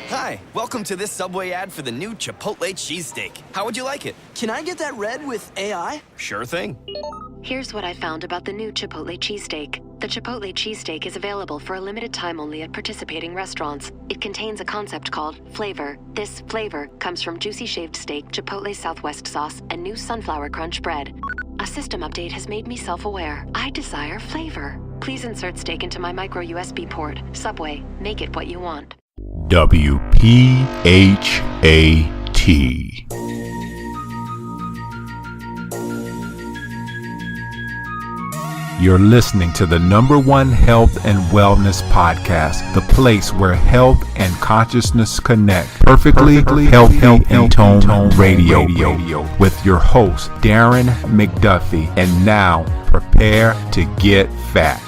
Hi, welcome to this Subway ad for the new Chipotle cheesesteak. How would you like it? Can I get that red with AI? Sure thing. Here's what I found about the new Chipotle cheesesteak. The Chipotle cheesesteak is available for a limited time only at participating restaurants. It contains a concept called flavor. This flavor comes from juicy shaved steak, Chipotle Southwest sauce, and new sunflower crunch bread. A system update has made me self-aware. I desire flavor. Please insert steak into my micro USB port. Subway, make it what you want. WPHAT. You're listening to the #1 health and wellness podcast, the place where health and consciousness connect. Perfectly Healthy and Tone Radio with your host, Darren McDuffie. And now, prepare to get fat.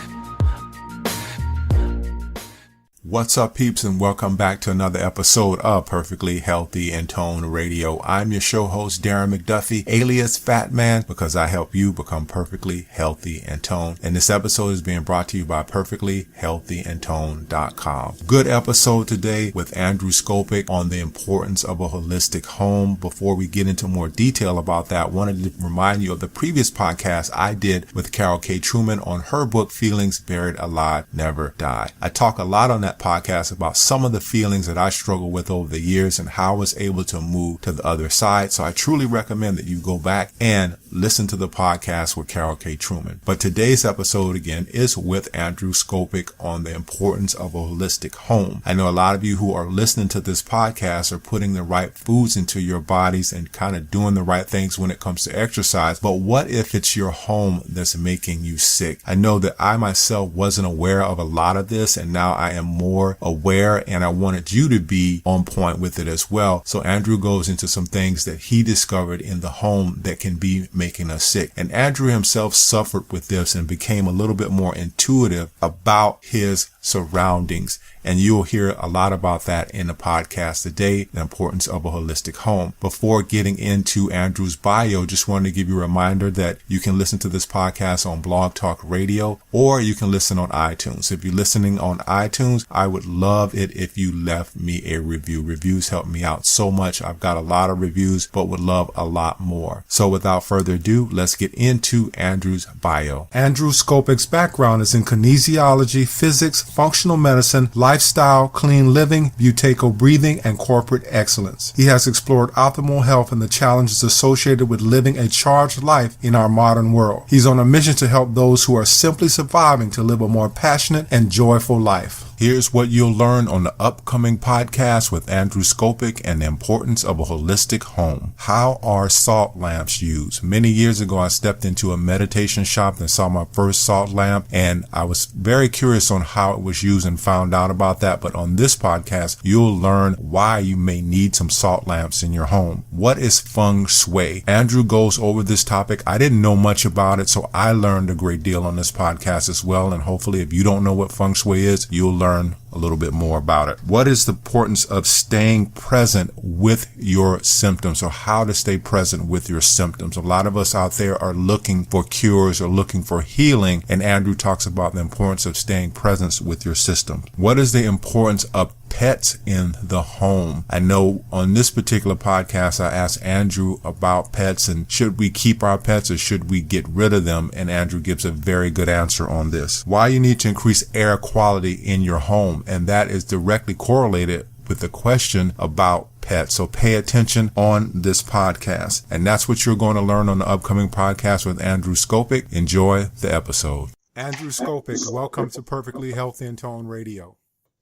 What's up, peeps, and welcome back to another episode of Perfectly Healthy and Tone Radio. I'm your show host, Darren McDuffie, alias Fat Man, because I help you become perfectly healthy and toned. And this episode is being brought to you by perfectlyhealthyandtone.com. Good episode today with Andrew Scopick on the importance of a holistic home. Before we get into more detail about that, I wanted to remind you of the previous podcast I did with Carol K. Truman on her book, Feelings Buried Alive Never Die. I talk a lot on that podcast about some of the feelings that I struggled with over the years and how I was able to move to the other side. So I truly recommend that you go back and listen to the podcast with Carol K. Truman. But today's episode again is with Andrew Scopick on the importance of a holistic home. I know a lot of you who are listening to this podcast are putting the right foods into your bodies and kind of doing the right things when it comes to exercise. But what if it's your home that's making you sick? I know that I myself wasn't aware of a lot of this, and now I am more aware, and I wanted you to be on point with it as well. So Andrew goes into some things that he discovered in the home that can be making us sick. And Andrew himself suffered with this and became a little bit more intuitive about his surroundings. And you'll hear a lot about that in the podcast today, the importance of a holistic home. Before getting into Andrew's bio, just wanted to give you a reminder that you can listen to this podcast on Blog Talk Radio, or you can listen on iTunes. If you're listening on iTunes, I would love it if you left me a review. Reviews help me out so much. I've got a lot of reviews, but would love a lot more. So without further ado, let's get into Andrew's bio. Andrew Scopick's background is in kinesiology, physics, functional medicine, lifestyle, clean living, Buteyko breathing, and corporate excellence. He has explored optimal health and the challenges associated with living a charged life in our modern world. He's on a mission to help those who are simply surviving to live a more passionate and joyful life. Here's what you'll learn on the upcoming podcast with Andrew Scopick and the importance of a holistic home. How are salt lamps used? Many years ago, I stepped into a meditation shop and saw my first salt lamp, and I was very curious on how it was used and found out about that. But on this podcast, you'll learn why you may need some salt lamps in your home. What is feng shui? Andrew goes over this topic. I didn't know much about it, so I learned a great deal on this podcast as well. And hopefully, if you don't know what feng shui is, you'll learn a little bit more about it. What is the importance of staying present with your symptoms, or how to stay present with your symptoms? A lot of us out there are looking for cures or looking for healing, and Andrew talks about the importance of staying present with your system. What is the importance of pets in the home? I know on this particular podcast, I asked Andrew about pets and should we keep our pets or should we get rid of them? And Andrew gives a very good answer on this. Why you need to increase air quality in your home, and that is directly correlated with the question about pets. So pay attention on this podcast. And that's what you're going to learn on the upcoming podcast with Andrew Scopick. Enjoy the episode. Andrew Scopick, welcome to Perfectly Healthy and Tone Radio.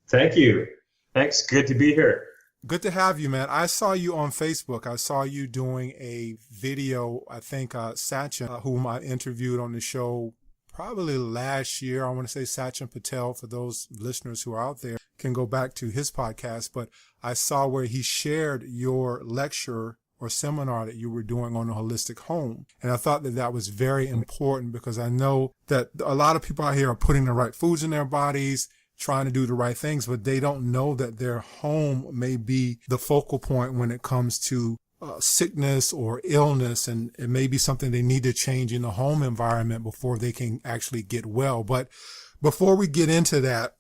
Thank you. Thanks. Good to be here. Good to have you, man. I saw you on Facebook. I saw you doing a video. I think Sachin, whom I interviewed on the show probably last year. I want to say Sachin Patel, for those listeners who are out there, can go back to his podcast. But I saw where he shared your lecture or seminar that you were doing on a holistic home. And I thought that that was very important because I know that a lot of people out here are putting the right foods in their bodies, trying to do the right things, but they don't know that their home may be the focal point when it comes to sickness or illness, and it may be something they need to change in the home environment before they can actually get well. But before we get into that,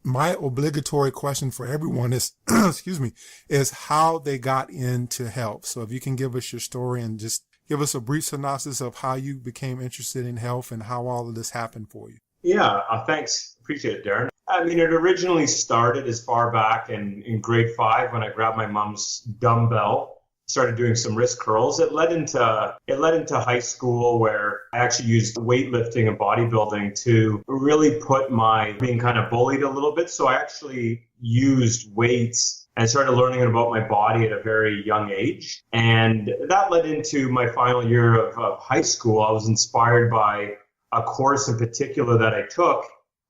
My obligatory question for everyone is, excuse me, is how they got into health. So if you can give us your story and just give us a brief synopsis of how you became interested in health and how all of this happened for you. Yeah, thanks. Appreciate it, Darren. I mean, it originally started as far back in grade 5 when I grabbed my mom's dumbbell, started doing some wrist curls. It led into high school where I actually used weightlifting and bodybuilding to really put my being kind of bullied a little bit. So I actually used weights and started learning about my body at a very young age. And that led into my final year of high school. I was inspired by a course in particular that I took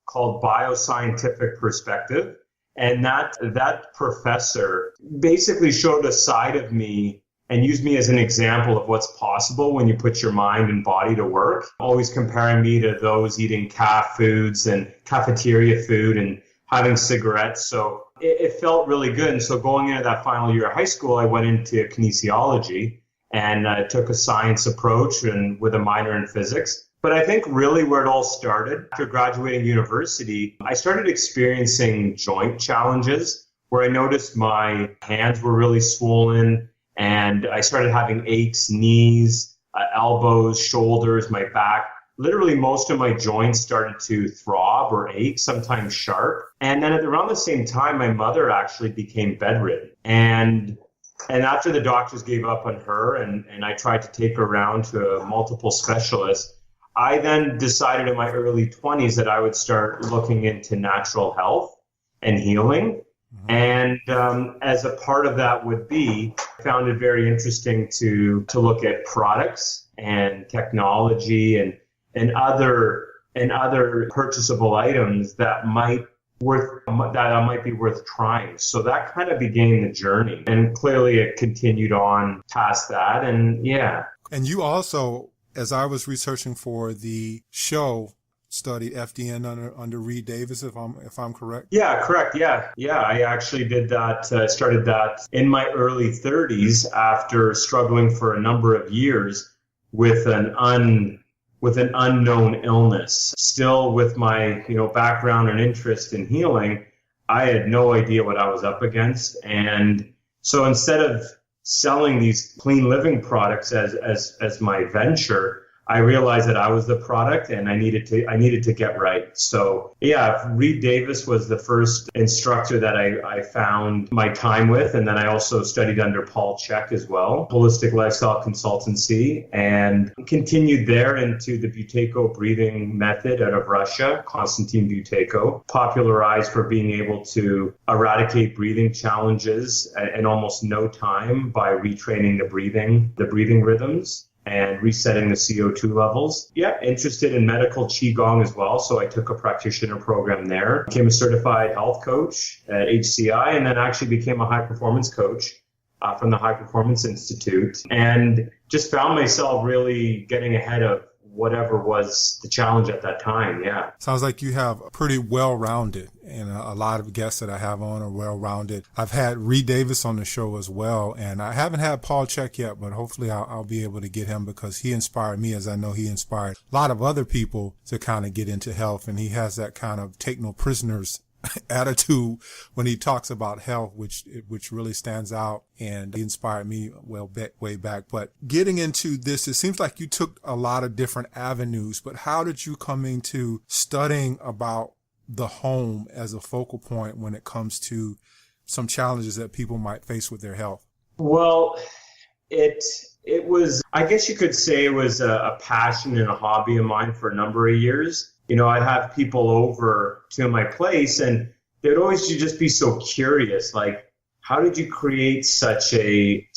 called Bioscientific Perspective. And that professor basically showed a side of me and used me as an example of what's possible when you put your mind and body to work, always comparing me to those eating calf foods and cafeteria food and having cigarettes. So it felt really good. And so going into that final year of high school, I went into kinesiology and took a science approach and with a minor in physics. But I think really where it all started, after graduating university, I started experiencing joint challenges where I noticed my hands were really swollen and I started having aches, knees, elbows, shoulders, my back. Literally most of my joints started to throb or ache, sometimes sharp. And then at around the same time, my mother actually became bedridden. And after the doctors gave up on her and I tried to take her around to multiple specialists, I then decided in my early 20s that I would start looking into natural health and healing. And as a part of that would be, I found it very interesting to look at products and technology and other purchasable items that might be worth trying. So that kind of began the journey. And clearly it continued on past that. And yeah. And you also, as I was researching for the show, studied FDN under Reed Davis, if I'm correct. Yeah, correct. Yeah. I actually did that. Started that in my early 30s after struggling for a number of years with an unknown illness. Still, with my background and interest in healing, I had no idea what I was up against, and so instead of selling these clean living products as my venture, I realized that I was the product and I needed to get right. So yeah, Reed Davis was the first instructor that I found my time with. And then I also studied under Paul Chek as well, holistic lifestyle consultancy, and continued there into the Buteyko breathing method out of Russia, Konstantin Buteyko, popularized for being able to eradicate breathing challenges in almost no time by retraining the breathing rhythms and resetting the CO2 levels. Yeah, interested in medical Qigong as well. So I took a practitioner program there, became a certified health coach at HCI, and then actually became a high performance coach from the High Performance Institute, and just found myself really getting ahead of whatever was the challenge at that time. Yeah. Sounds like you have pretty well-rounded, and a lot of guests that I have on are well-rounded. I've had Reed Davis on the show as well, and I haven't had Paul Chek yet, but hopefully I'll be able to get him because he inspired me, as I know he inspired a lot of other people to kind of get into health, and he has that kind of take no prisoners attitude when he talks about health, which really stands out, and he inspired me way back. But getting into this, it seems like you took a lot of different avenues, but how did you come into studying about the home as a focal point when it comes to some challenges that people might face with their health? Well, it was, I guess you could say it was a passion and a hobby of mine for a number of years. I'd have people over to my place and they'd always just be so curious, like, how did you create such an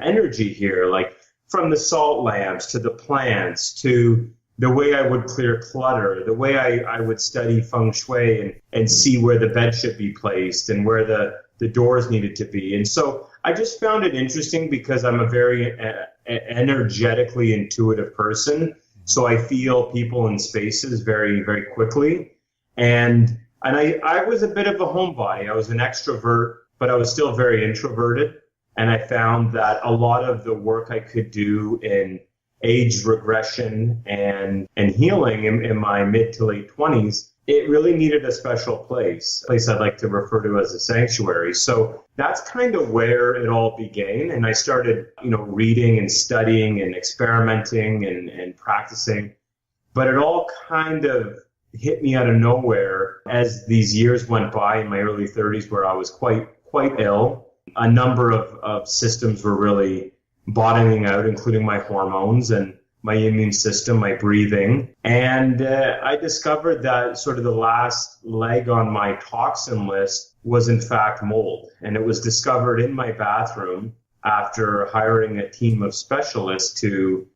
energy here? Like from the salt lamps to the plants to the way I would clear clutter, the way I would study feng shui and see where the bed should be placed and where the doors needed to be. And so I just found it interesting because I'm a very energetically intuitive person. So I feel people in spaces very, very quickly. And I was a bit of a homebody. I was an extrovert, but I was still very introverted. And I found that a lot of the work I could do in age regression and healing in my mid to late 20s it really needed a special place, a place I'd like to refer to as a sanctuary. So that's kind of where it all began. And I started, reading and studying and experimenting and practicing. But it all kind of hit me out of nowhere as these years went by in my early 30s, where I was quite ill. A number of systems were really bottoming out, including my hormones and my immune system, my breathing. And I discovered that sort of the last leg on my toxin list was in fact mold. And it was discovered in my bathroom after hiring a team of specialists to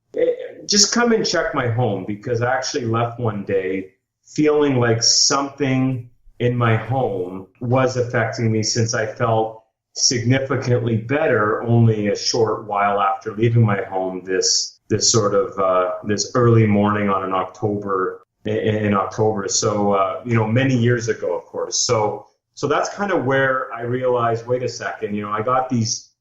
just come and check my home, because I actually left one day feeling like something in my home was affecting me, since I felt significantly better only a short while after leaving my home this sort of this early morning on in October. So many years ago, of course. So that's kind of where I realized, wait a second, I got these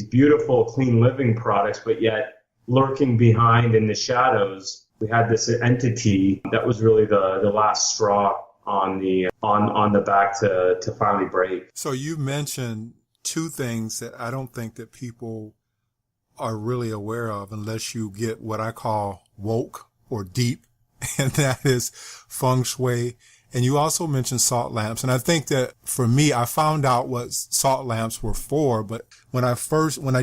beautiful clean living products, but yet lurking behind in the shadows, we had this entity that was really the last straw on the back to finally break. So you mentioned two things that I don't think that people are really aware of unless you get what I call woke or deep, and that is feng shui. And you also mentioned salt lamps. And I think that for me, I found out what salt lamps were for, but when I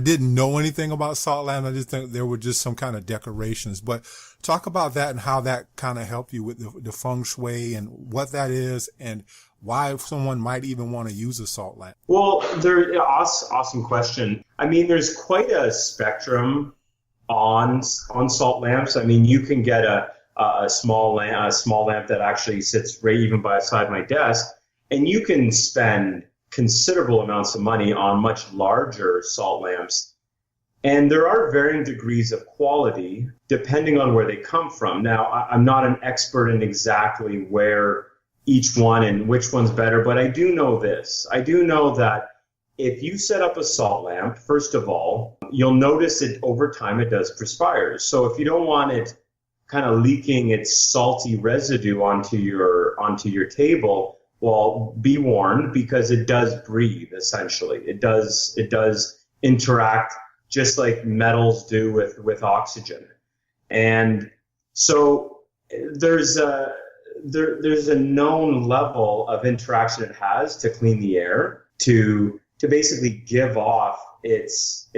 didn't know anything about salt lamps, I just think there were just some kind of decorations. But talk about that and how that kind of helped you with the feng shui and what that is and why someone might even want to use a salt lamp. Well, awesome question. I mean, there's quite a spectrum on salt lamps. I mean, you can get a small lamp that actually sits right even beside my desk, and you can spend considerable amounts of money on much larger salt lamps. And there are varying degrees of quality depending on where they come from. Now, I'm not an expert in exactly where each one and which one's better, but I do know this. I do know that if you set up a salt lamp, first of all, you'll notice it over time it does perspire. So if you don't want it kind of leaking its salty residue onto your table, well, be warned, because it does breathe. Essentially, it does interact just like metals do with oxygen. And so there's a known level of interaction it has to clean the air, to basically give off its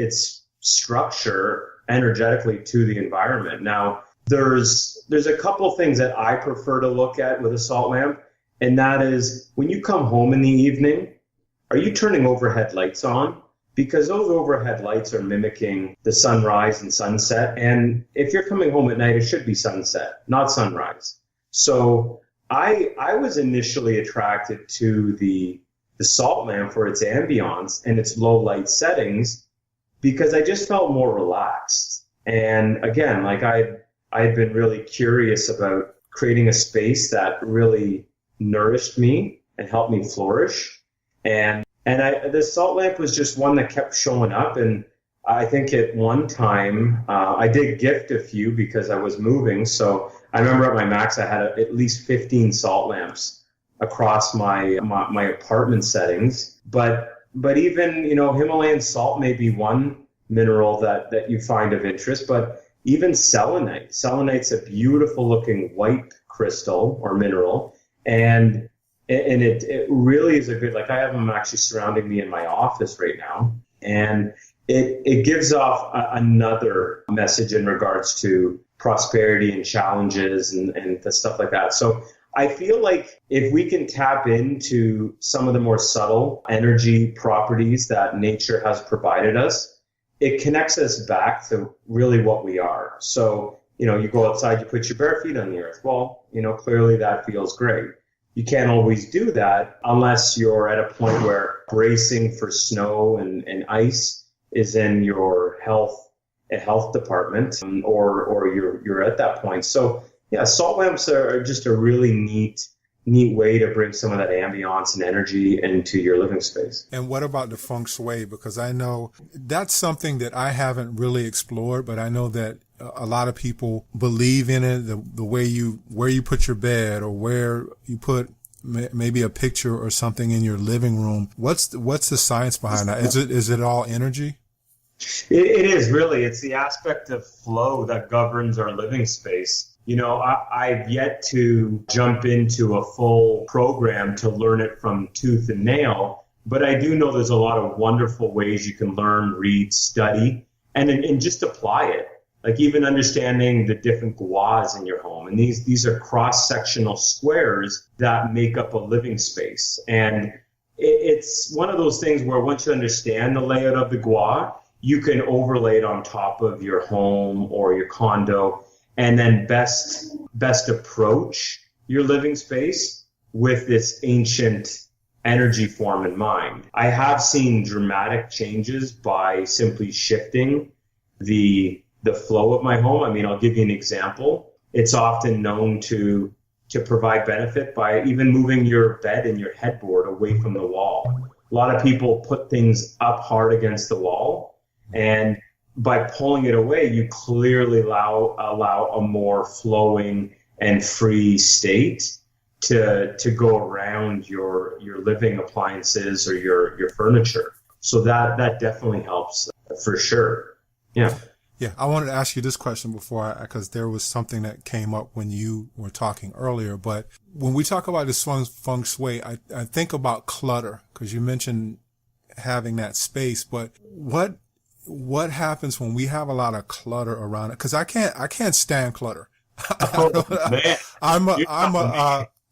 structure energetically to the environment. Now, there's a couple things that I prefer to look at with a salt lamp, and that is when you come home in the evening, are you turning overhead lights on? Because those overhead lights are mimicking the sunrise and sunset. And if you're coming home at night, it should be sunset, not sunrise. So I was initially attracted to the salt lamp for its ambiance and its low light settings, because I just felt more relaxed. And again, like I had been really curious about creating a space that really nourished me and helped me flourish. And the salt lamp was just one that kept showing up. And I think at one time, I did gift a few because I was moving. So I remember at my max, I had at least 15 salt lamps across my apartment settings. But even, Himalayan salt may be one mineral that you find of interest, but even selenite. Selenite's a beautiful looking white crystal or mineral. And it really is a good, like I have them actually surrounding me in my office right now. And it gives off another message in regards to prosperity and challenges and the stuff like that. So I feel like if we can tap into some of the more subtle energy properties that nature has provided us, it connects us back to really what we are. So, you go outside, you put your bare feet on the earth. Well, clearly that feels great. You can't always do that unless you're at a point where bracing for snow and ice is in your health department, or you're at that point. So yeah, salt lamps are just a really neat neat way to bring some of that ambiance and energy into your living space. And what about the feng shui? Because I know that's something that I haven't really explored, but I know that a lot of people believe in it, the way where you put your bed or where you put maybe a picture or something in your living room. What's the science behind that? Is it all energy? It is really. It's the aspect of flow that governs our living space. I've yet to jump into a full program to learn it from tooth and nail, but I do know there's a lot of wonderful ways you can learn, read, study, and just apply it. Like even understanding the different guas in your home. And these are cross-sectional squares that make up a living space. And it's one of those things where once you understand the layout of the gua, you can overlay it on top of your home or your condo, and then best approach your living space with this ancient energy form in mind. I have seen dramatic changes by simply shifting the flow of my home. I mean, I'll give you an example. It's often known to provide benefit by even moving your bed and your headboard away from the wall. A lot of people put things up hard against the wall, and by pulling it away, you clearly allow a more flowing and free state to go around your living appliances or your furniture. So that definitely helps for sure. Yeah. Yeah, I wanted to ask you this question because there was something that came up when you were talking earlier. But when we talk about this feng shui, I think about clutter, because you mentioned having that space. But what happens when we have a lot of clutter around it? Because I can't stand clutter. Oh, man.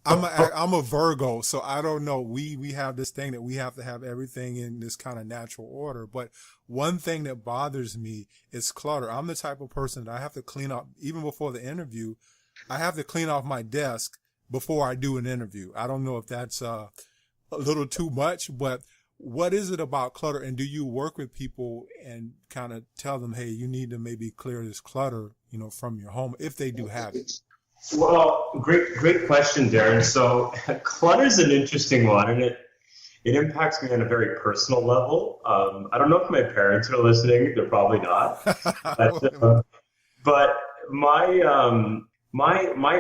I'm a Virgo, so I don't know. We have this thing that we have to have everything in this kind of natural order. But one thing that bothers me is clutter. I'm the type of person that I have to clean up, even before the interview, I have to clean off my desk before I do an interview. I don't know if that's a little too much, but what is it about clutter? And do you work with people and kind of tell them, hey, you need to maybe clear this clutter, from your home, if they do have it? Well, great question, Darren. So clutter is an interesting one, and it impacts me on a very personal level. I don't know if my parents are listening; they're probably not. But my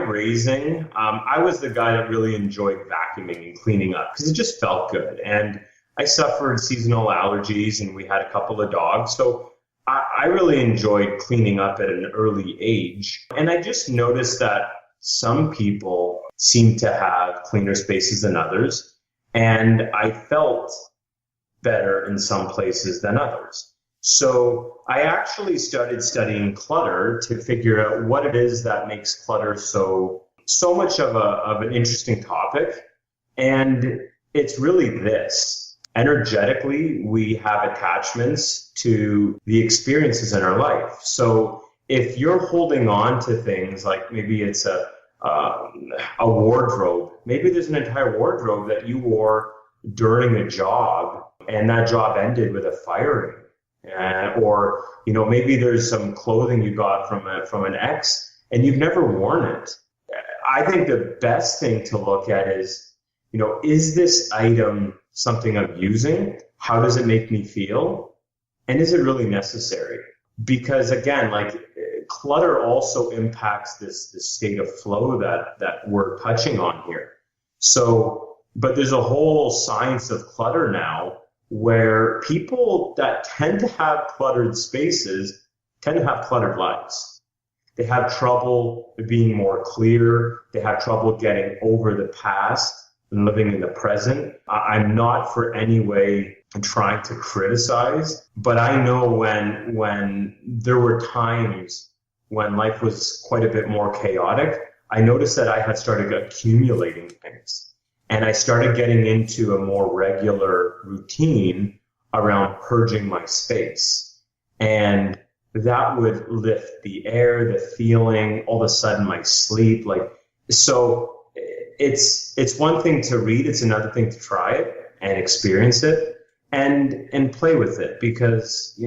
raising, I was the guy that really enjoyed vacuuming and cleaning up because it just felt good. And I suffered seasonal allergies, and we had a couple of dogs, so I really enjoyed cleaning up at an early age. And I just noticed that some people seem to have cleaner spaces than others. And I felt better in some places than others. So I actually started studying clutter to figure out what it is that makes clutter so much of an interesting topic. And it's really this. Energetically, we have attachments to the experiences in our life. So if you're holding on to things like maybe it's a wardrobe, maybe there's an entire wardrobe that you wore during a job and that job ended with a firing. Or maybe there's some clothing you got from an ex and you've never worn it. I think the best thing to look at is this item something I'm using? How does it make me feel? And is it really necessary? Because again, clutter also impacts this state of flow that we're touching on here. So, but there's a whole science of clutter now where people that tend to have cluttered spaces tend to have cluttered lives. They have trouble being more clear. They have trouble getting over the past and living in the present. I'm not for any way trying to criticize, but I know when there were times when life was quite a bit more chaotic, I noticed that I had started accumulating things. And I started getting into a more regular routine around purging my space. And that would lift the air, the feeling, all of a sudden my sleep. So it's one thing to read, it's another thing to try it and experience it and play with it, because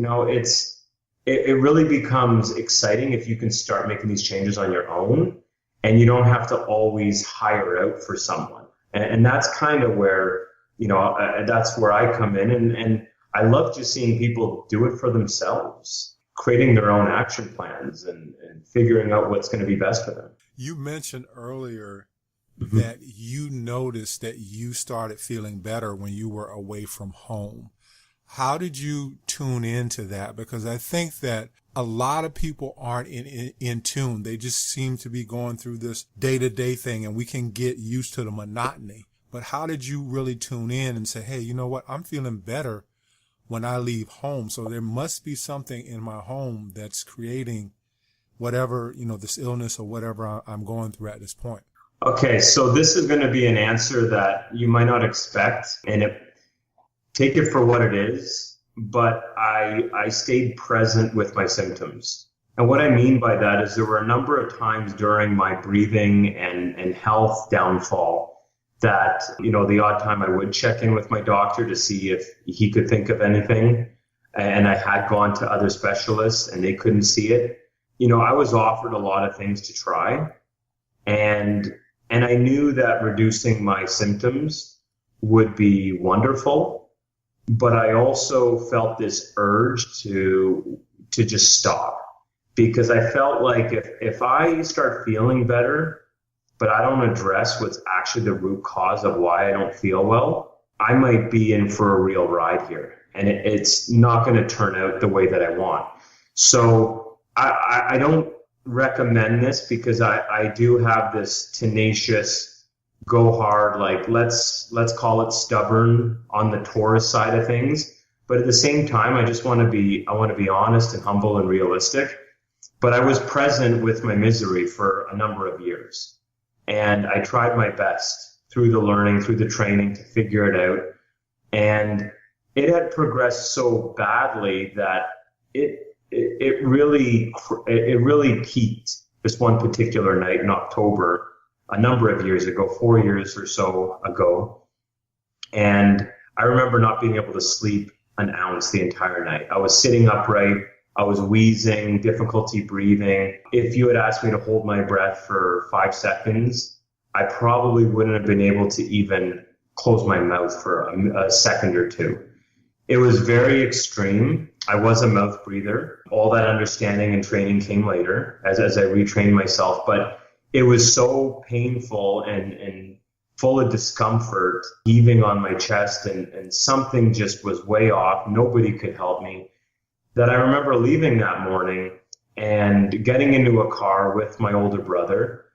it really becomes exciting if you can start making these changes on your own and you don't have to always hire out for someone. And that's kind of where, that's where I come in. And I love just seeing people do it for themselves, creating their own action plans and figuring out what's going to be best for them. You mentioned earlier that you noticed that you started feeling better when you were away from home. How did you tune into that? Because I think that a lot of people aren't in tune. They just seem to be going through this day-to-day thing, and we can get used to the monotony. But how did you really tune in and say, hey, you know what? I'm feeling better when I leave home. So there must be something in my home that's creating whatever, this illness or whatever I'm going through at this point. Okay, so this is going to be an answer that you might not expect, and take it for what it is, but I stayed present with my symptoms. And what I mean by that is there were a number of times during my breathing and health downfall that, the odd time I would check in with my doctor to see if he could think of anything. And I had gone to other specialists and they couldn't see it. I was offered a lot of things to try. And I knew that reducing my symptoms would be wonderful, but I also felt this urge to just stop, because I felt like if I start feeling better, but I don't address what's actually the root cause of why I don't feel well, I might be in for a real ride here, and it's not going to turn out the way that I want. So I don't recommend this, because I do have this tenacious, go hard, like let's call it stubborn on the Taurus side of things. But at the same time, I want to be honest and humble and realistic. But I was present with my misery for a number of years. And I tried my best through the learning, through the training, to figure it out. And it had progressed so badly that it really peaked this one particular night in October, a number of years ago, 4 years or so ago. And I remember not being able to sleep an ounce the entire night. I was sitting upright. I was wheezing, difficulty breathing. If you had asked me to hold my breath for 5 seconds, I probably wouldn't have been able to even close my mouth for a second or two. It was very extreme. I was a mouth breather. All that understanding and training came later as I retrained myself. But it was so painful and full of discomfort, heaving on my chest, and something just was way off. Nobody could help me. That I remember leaving that morning and getting into a car with my older brother,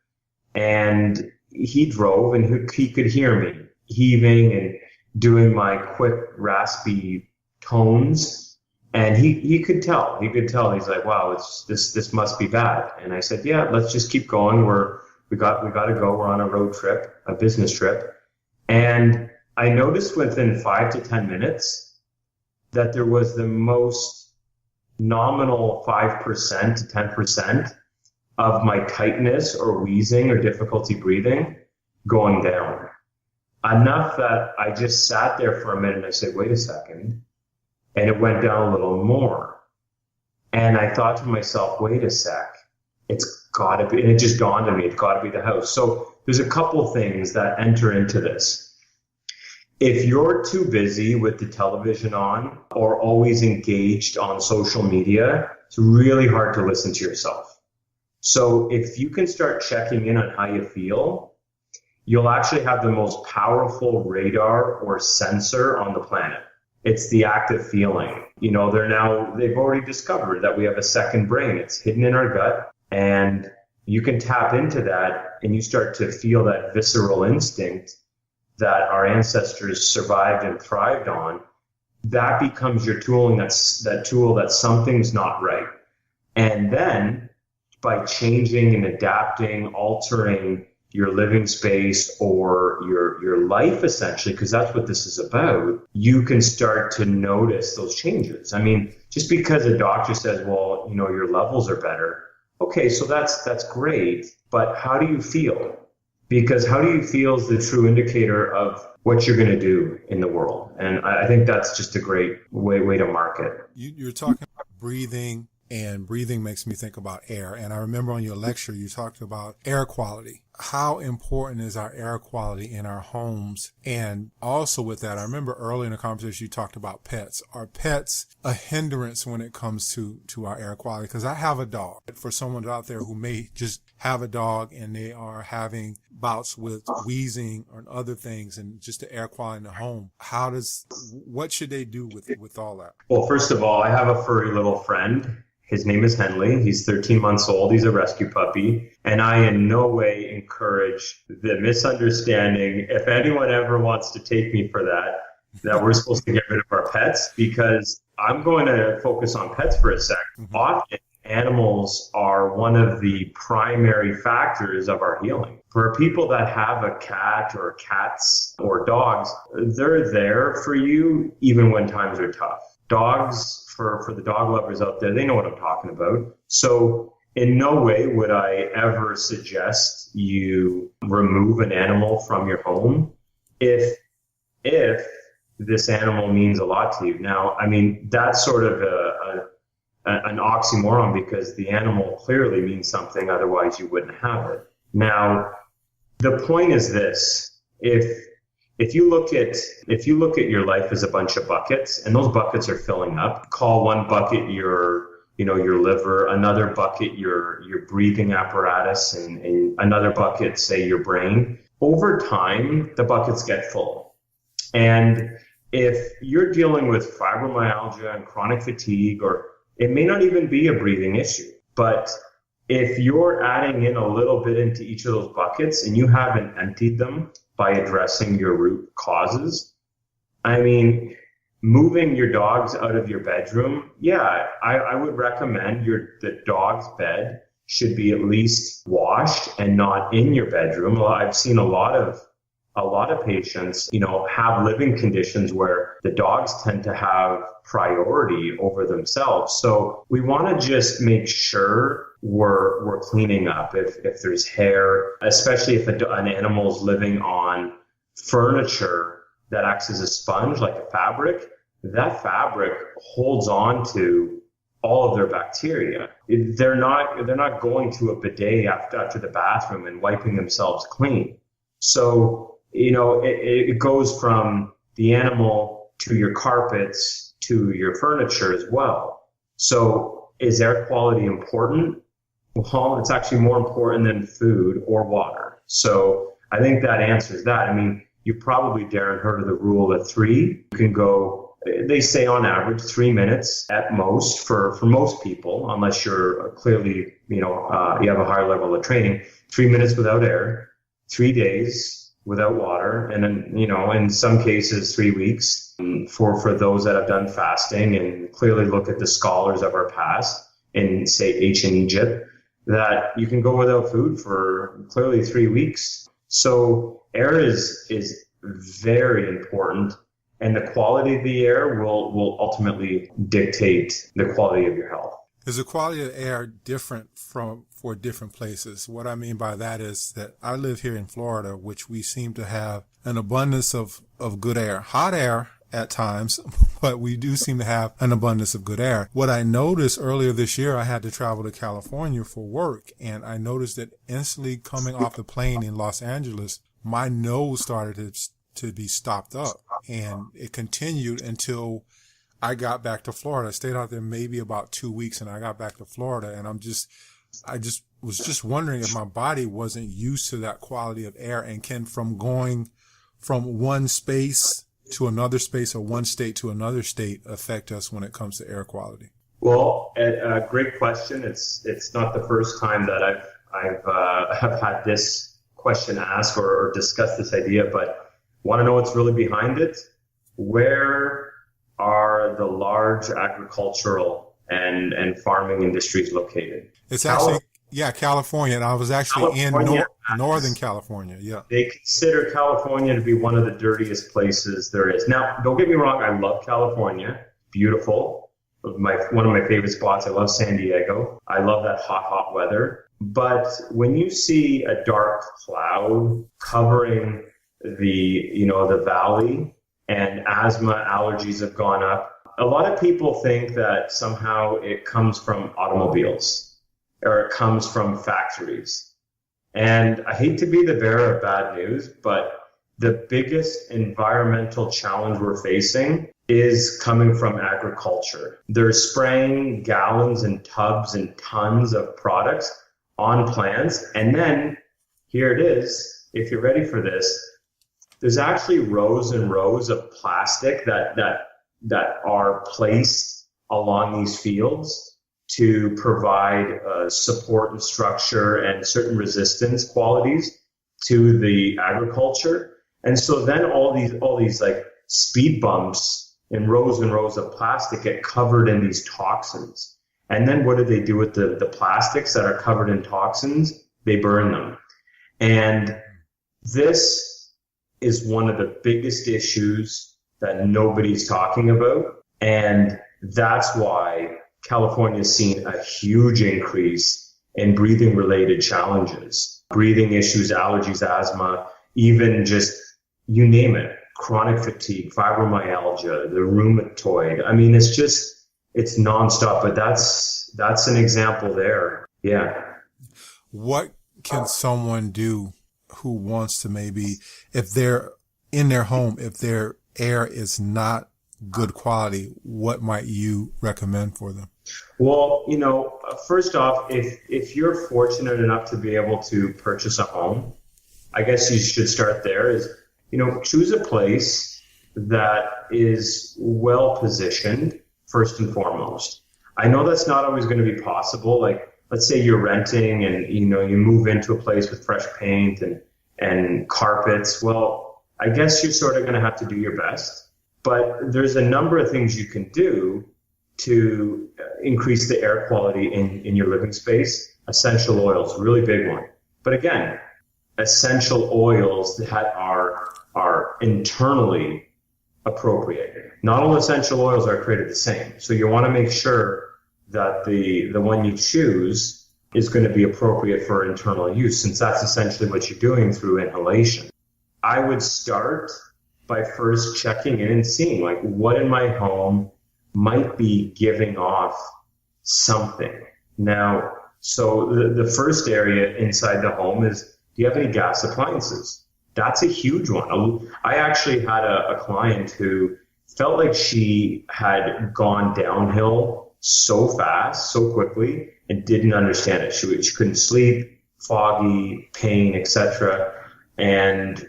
and he drove and he could hear me heaving and doing my quick raspy tones, and he could tell. He's like, wow, this must be bad. And I said, yeah, let's just keep going. We got to go. We're on a road trip, a business trip. And I noticed within 5 to 10 minutes that there was the most nominal 5% to 10% of my tightness or wheezing or difficulty breathing going down. Enough that I just sat there for a minute and I said, wait a second. And it went down a little more. And I thought to myself, wait a sec. It's got to be, and it just dawned on me, it's got to be the house. So there's a couple things that enter into this. If you're too busy with the television on or always engaged on social media, it's really hard to listen to yourself. So if you can start checking in on how you feel, you'll actually have the most powerful radar or sensor on the planet. It's the act of feeling. They've already discovered that we have a second brain. It's hidden in our gut, and you can tap into that and you start to feel that visceral instinct that our ancestors survived and thrived on. That becomes your tool, and that tool that something's not right. And then by changing and adapting, altering your living space or your life, essentially, because that's what this is about, you can start to notice those changes. I mean, just because a doctor says, well, your levels are better. Okay, so that's great, but how do you feel? Because how do you feel is the true indicator of what you're going to do in the world. And I think that's just a great way to mark it. You're talking about breathing, and breathing makes me think about air. And I remember on your lecture, you talked about air quality. how important is our air quality in our homes? And also with that, I remember early in the conversation you talked about pets. Are pets a hindrance when it comes to our air quality? Because I have a dog. For someone out there who may just have a dog and they are having bouts with wheezing or other things and just the air quality in the home, what should they do with all that? Well, first of all, I have a furry little friend. His name is Henley. He's 13 months old. He's a rescue puppy. And I in no way encourage the misunderstanding, if anyone ever wants to take me for that we're supposed to get rid of our pets, because I'm going to focus on pets for a second. Mm-hmm. Often, animals are one of the primary factors of our healing. For people that have a cat or cats or dogs, they're there for you even when times are tough. Dogs, for the dog lovers out there, they know what I'm talking about. So in no way would I ever suggest you remove an animal from your home if this animal means a lot to you. Now, I mean, that's sort of an oxymoron, because the animal clearly means something, otherwise you wouldn't have it. Now, the point is this: if you look at your life as a bunch of buckets, and those buckets are filling up, call one bucket your liver, another bucket your breathing apparatus, and another bucket, say, your brain. Over time, the buckets get full. And if you're dealing with fibromyalgia and chronic fatigue, or it may not even be a breathing issue, but if you're adding in a little bit into each of those buckets and you haven't emptied them by addressing your root causes, I mean, moving your dogs out of your bedroom, I would recommend the dog's bed should be at least washed and not in your bedroom. Well, I've seen a lot of patients, have living conditions where the dogs tend to have priority over themselves. So we want to just make sure we're cleaning up. If there's hair, especially if an animal is living on furniture that acts as a sponge, like a fabric, that fabric holds on to all of their bacteria. They're not going to a bidet after the bathroom and wiping themselves clean. So, it goes from the animal to your carpets to your furniture as well. So is air quality important? Well, it's actually more important than food or water. So I think that answers that. I mean, you probably, Darren, heard of the rule of 3. You can go, they say on average, 3 minutes at most for most people, unless you're clearly, you have a higher level of training, 3 minutes without air, 3 days without water, and then, in some cases 3 weeks for those that have done fasting, and clearly look at the scholars of our past in, say, ancient Egypt, that you can go without food for clearly 3 weeks. So air is very important, and the quality of the air will ultimately dictate the quality of your health. Is the quality of air different for different places? What I mean by that is that I live here in Florida, which we seem to have an abundance of good air. Hot air at times, but we do seem to have an abundance of good air. What I noticed earlier this year, I had to travel to California for work, and I noticed that instantly coming off the plane in Los Angeles, my nose started to be stopped up, and it continued until I got back to Florida. I stayed out there maybe about 2 weeks, and I got back to Florida, and I was just wondering if my body wasn't used to that quality of air, and can from going from one space to another space or one state to another state affect us when it comes to air quality? Well, a great question. It's not the first time that I've had this question asked or discussed this idea, but want to know what's really behind it? Where are the large agricultural and farming industries located? It's actually, California. And I was actually in Northern California. Yeah. They consider California to be one of the dirtiest places there is. Now, don't get me wrong. I love California. Beautiful. One of my favorite spots. I love San Diego. I love that hot weather. But when you see a dark cloud covering the valley, and asthma, allergies have gone up, a lot of people think that somehow it comes from automobiles or it comes from factories. And I hate to be the bearer of bad news, but the biggest environmental challenge we're facing is coming from agriculture. They're spraying gallons and tubs and tons of products on plants. And then here it is, if you're ready for this, there's actually rows and rows of plastic that are placed along these fields to provide support and structure and certain resistance qualities to the agriculture. And so then all these like speed bumps and rows of plastic get covered in these toxins. And then what do they do with the plastics that are covered in toxins? They burn them. And this is one of the biggest issues that nobody's talking about. And that's why California has seen a huge increase in breathing related challenges, breathing issues, allergies, asthma, even just, you name it, chronic fatigue, fibromyalgia, the rheumatoid. I mean, it's nonstop, but that's an example there. Yeah. What can someone do who wants to maybe, if they're in their home, if their air is not good quality, what might you recommend for them? Well, first off, if you're fortunate enough to be able to purchase a home, I guess you should start there is, choose a place that is well positioned first and foremost. I know that's not always going to be possible. Like, let's say you're renting and, you move into a place with fresh paint and carpets. Well, I guess you're sort of going to have to do your best. But there's a number of things you can do to increase the air quality in your living space. Essential oils, really big one. But again, essential oils that are internally appropriate. Not all essential oils are created the same. So you want to make sure that the one you choose is going to be appropriate for internal use, since that's essentially what you're doing through inhalation. I would start by first checking in and seeing, like, what in my home might be giving off something. Now, so the first area inside the home is, do you have any gas appliances? That's a huge one. I actually had a client who felt like she had gone downhill so fast, so quickly, and didn't understand it. She couldn't sleep, foggy, pain, etc. And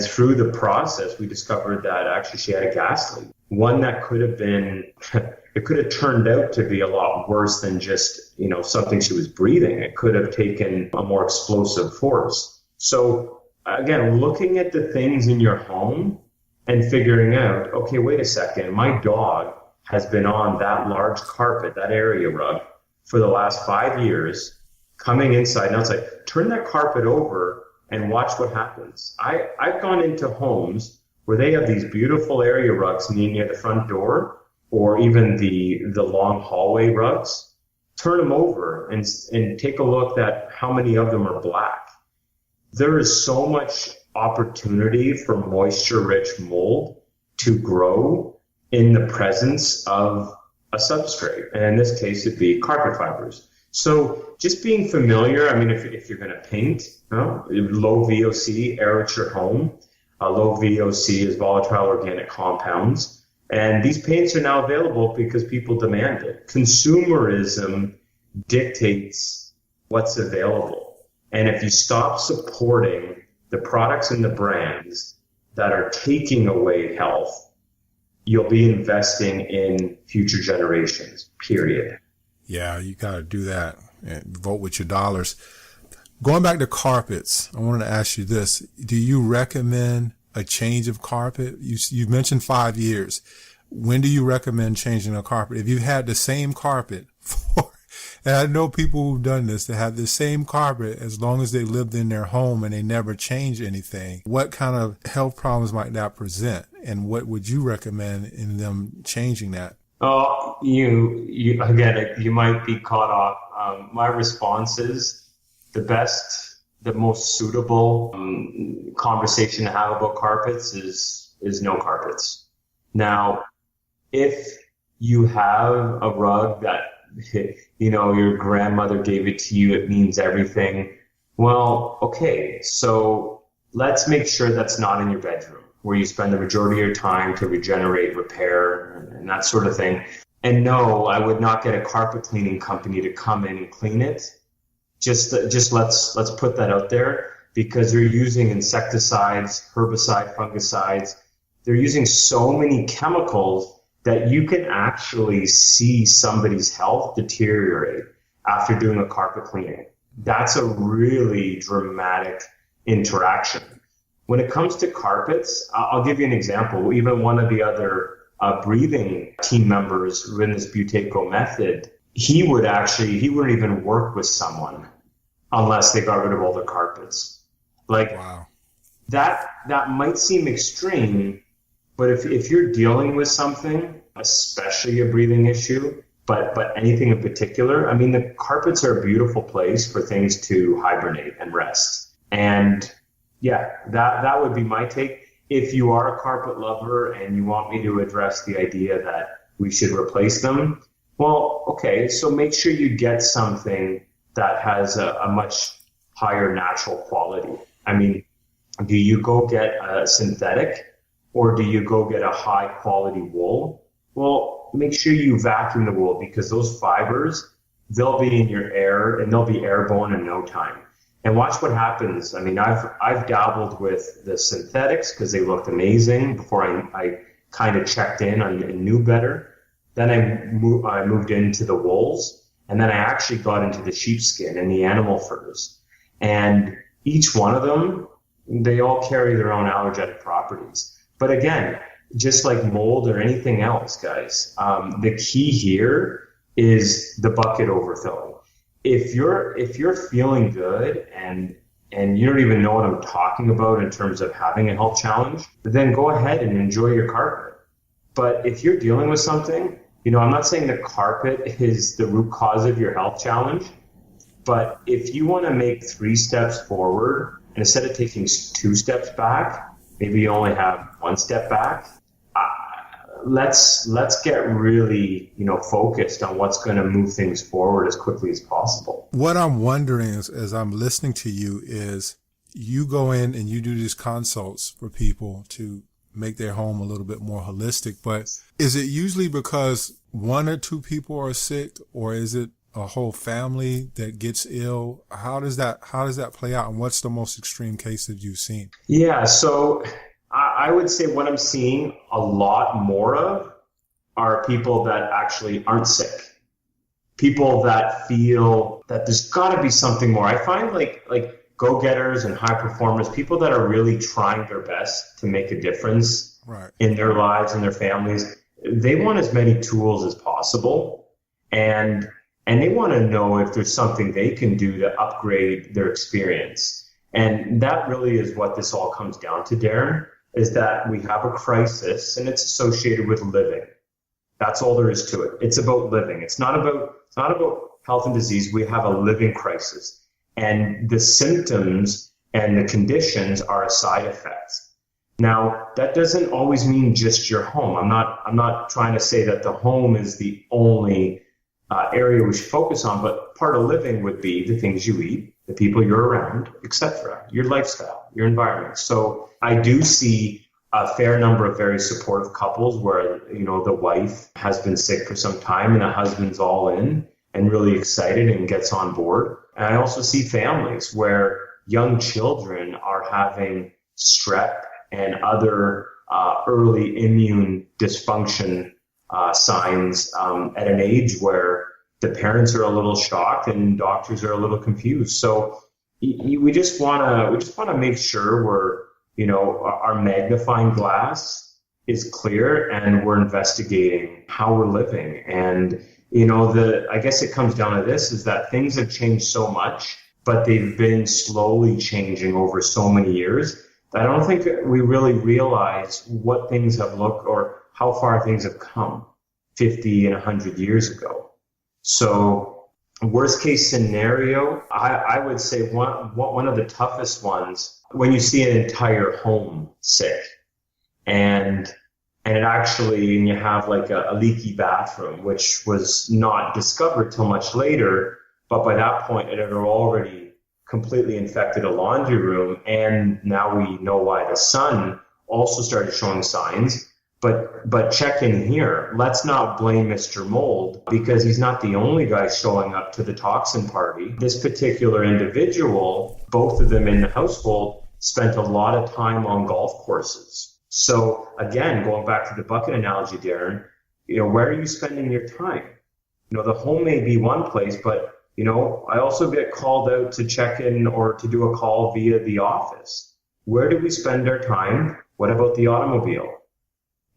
through the process, we discovered that actually she had a gas leak. One that could have been, it could have turned out to be a lot worse than just, something she was breathing. It could have taken a more explosive force. So again, looking at the things in your home and figuring out, okay, wait a second, my dog has been on that large carpet, that area rug, for the last 5 years, coming inside. Now it's like, turn that carpet over and watch what happens. I've gone into homes where they have these beautiful area rugs near the front door, or even the long hallway rugs. Turn them over and take a look at how many of them are black. There is so much opportunity for moisture-rich mold to grow in the presence of a substrate. And in this case, it'd be carpet fibers. So just being familiar, I mean, if you're going to paint, low VOC, aerate your home. Low VOC is volatile organic compounds. And these paints are now available because people demand it. Consumerism dictates what's available. And if you stop supporting the products and the brands that are taking away health, you'll be investing in future generations, period. Yeah, you got to do that and vote with your dollars. Going back to carpets, I wanted to ask you this. Do you recommend a change of carpet? You mentioned 5 years. When do you recommend changing a carpet? If you've had the same carpet for, and I know people who've done this, they have the same carpet as long as they lived in their home and they never changed anything. What kind of health problems might that present? And what would you recommend in them changing that? Oh, you again, you might be caught off. My response is the most suitable conversation to have about carpets is no carpets. Now, if you have a rug that, your grandmother gave it to you, it means everything. Well, okay, so let's make sure that's not in your bedroom where you spend the majority of your time to regenerate, repair, and that sort of thing. And no, I would not get a carpet cleaning company to come in and clean it. Just let's put that out there, because they're using insecticides, herbicides, fungicides. They're using so many chemicals that you can actually see somebody's health deteriorate after doing a carpet cleaning. That's a really dramatic interaction. When it comes to carpets, I'll give you an example. Even one of the other breathing team members in this Buteyko method, he wouldn't even work with someone unless they got rid of all their carpets. Like, wow. That might seem extreme, but if you're dealing with something, especially a breathing issue, but anything in particular, I mean, the carpets are a beautiful place for things to hibernate and rest. And yeah, that would be my take. If you are a carpet lover and you want me to address the idea that we should replace them, well, okay, so make sure you get something that has a much higher natural quality. I mean, do you go get a synthetic or do you go get a high quality wool? Well, make sure you vacuum the wool, because those fibers, they'll be in your air and they'll be airborne in no time. And watch what happens. I mean, I've dabbled with the synthetics because they looked amazing before I kind of checked in and knew better. Then I moved into the wools, and then I actually got into the sheepskin and the animal furs. And each one of them, they all carry their own allergenic properties. But again, just like mold or anything else, guys, the key here is the bucket overfilling. If you're feeling good and you don't even know what I'm talking about in terms of having a health challenge, then go ahead and enjoy your carpet. But if you're dealing with something, I'm not saying the carpet is the root cause of your health challenge, but if you want to make 3 steps forward, and instead of taking 2 steps back, maybe you only have 1 step back, let's get really, focused on what's going to move things forward as quickly as possible. What I'm wondering is, as I'm listening to you, is you go in and you do these consults for people to make their home a little bit more holistic, but is it usually because 1 or 2 people are sick, or is it a whole family that gets ill? How does that play out, and what's the most extreme case that you've seen? Yeah, so I would say what I'm seeing a lot more of are people that actually aren't sick. People that feel that there's got to be something more. I find like go-getters and high performers, people that are really trying their best to make a difference in their lives and their families, they want as many tools as possible. And they want to know if there's something they can do to upgrade their experience. And that really is what this all comes down to, Darren, is that we have a crisis and it's associated with living. That's all there is to it. It's about living. It's not about health and disease. We have a living crisis. And the symptoms and the conditions are a side effect. Now, that doesn't always mean just your home. I'm not trying to say that the home is the only area we should focus on, but part of living would be the things you eat, the people you're around, etc., your lifestyle, your environment. So I do see a fair number of very supportive couples where, the wife has been sick for some time and the husband's all in and really excited and gets on board. And I also see families where young children are having strep and other early immune dysfunction signs at an age where the parents are a little shocked and doctors are a little confused. So we just want to make sure we're, our magnifying glass is clear and we're investigating how we're living. And, I guess it comes down to this, is that things have changed so much, but they've been slowly changing over so many years that I don't think we really realize what things have looked or how far things have come 50 and 100 years ago. So worst case scenario, I would say one of the toughest ones, when you see an entire home sick and you have like a leaky bathroom, which was not discovered till much later, but by that point it had already completely infected a laundry room. And now we know why the son also started showing signs. But check in here. Let's not blame Mr. Mold, because he's not the only guy showing up to the toxin party. This particular individual, both of them in the household, spent a lot of time on golf courses. So again, going back to the bucket analogy, Darren, where are you spending your time? The home may be one place, but I also get called out to check in or to do a call via the office. Where do we spend our time? What about the automobile?